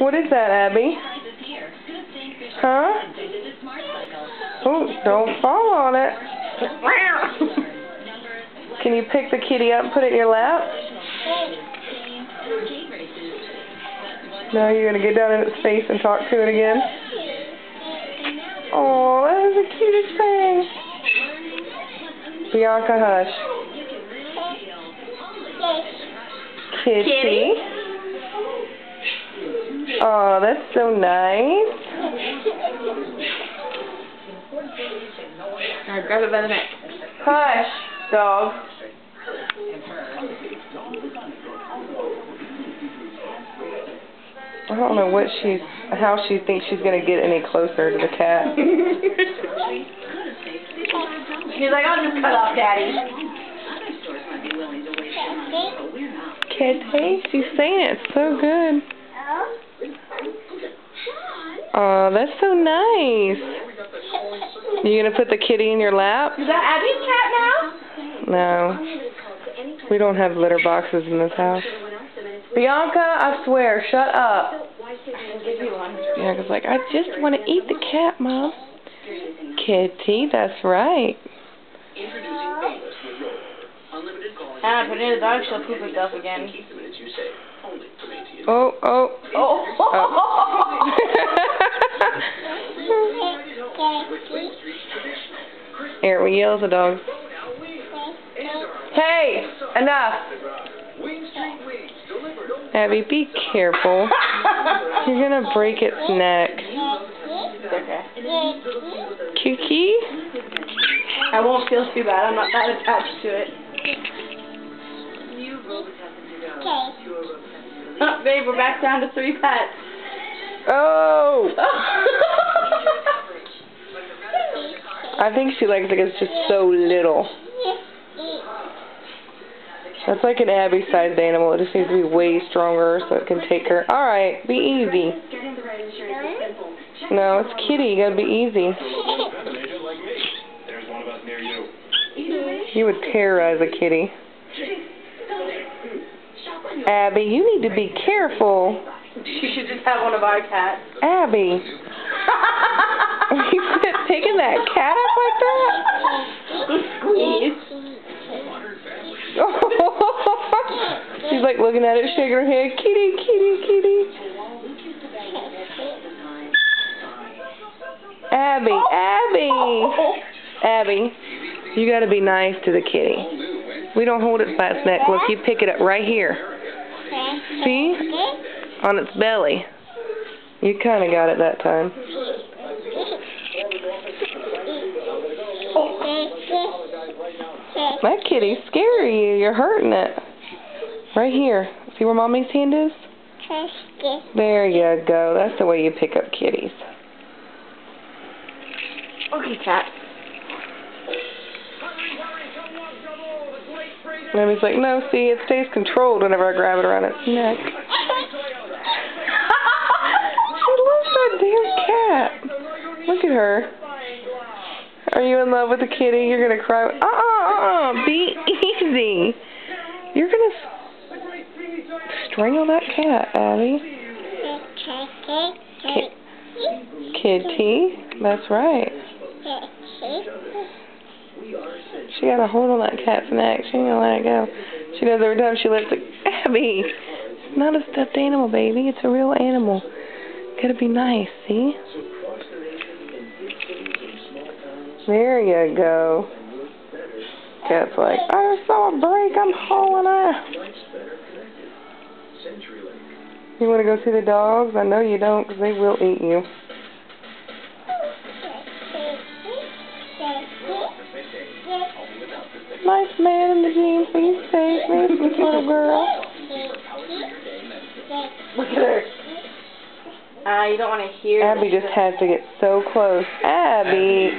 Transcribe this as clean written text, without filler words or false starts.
What is that, Abby? Huh? Oh, don't fall on it. Can you pick the kitty up and put it in your lap? No, you're going to get down in its face and talk to it again? Oh, that is the cutest thing. Bianca, hush. Kitty. Oh, that's so nice. Alright, grab it by the neck. Hush, dog. I don't know how she thinks she's gonna get any closer to the cat. She's like, I'll just cut off Daddy. Kitty, she's saying it so good. Oh, that's so nice. You gonna put the kitty in your lap? Is that Abby's cat now? No. We don't have litter boxes in this house. Bianca, I swear, shut up. Bianca's like, I just want to eat the cat, Mom. Kitty, that's right. Ah, put it in the dog, she'll poop herself again. Oh. Here, we yell at the dog. Hey, enough. Abby, be careful. You're gonna break its neck. Okay. Kiki? I won't feel too bad. I'm not that attached to it. Oh, babe, we're back down to 3 pets. Oh! I think she likes it because it's just so little. That's like an Abby-sized animal. It just needs to be way stronger so it can take her. Alright, be easy. No, it's Kitty. You gotta be easy. You would terrorize a kitty. Abby, you need to be careful. She should just have one of our cats. Abby. You picking that cat up like that? Squeeze. She's like looking at it, shaking her head. Kitty, kitty, kitty. Abby, Abby, you gotta be nice to the kitty. We don't hold it by its neck. Look, you pick it up right here. See? On its belly. You kind of got it that time. That kitty's scary. You're hurting it. Right here. See where Mommy's hand is? There you go. That's the way you pick up kitties. Okay, cat. Mommy's like, no, see, it stays controlled whenever I grab it around its neck. She loves that damn cat. Look at her. Are you in love with the kitty? You're going to cry. Be easy. You're going to strangle that cat, Abby. Kitty. That's right. She got a hold on that cat's neck. She ain't going to let it go. She does every time she lets it. Abby. It's not a stuffed animal, baby. It's a real animal. Gotta be nice, see? There you go. Cat's like, I saw a break, I'm hauling out. You want to go see the dogs? I know you don't, because they will eat you. Nice man in the jeans, please save me, this little girl. Look at her. You don't want to hear. Abby just has to get so close. Abby.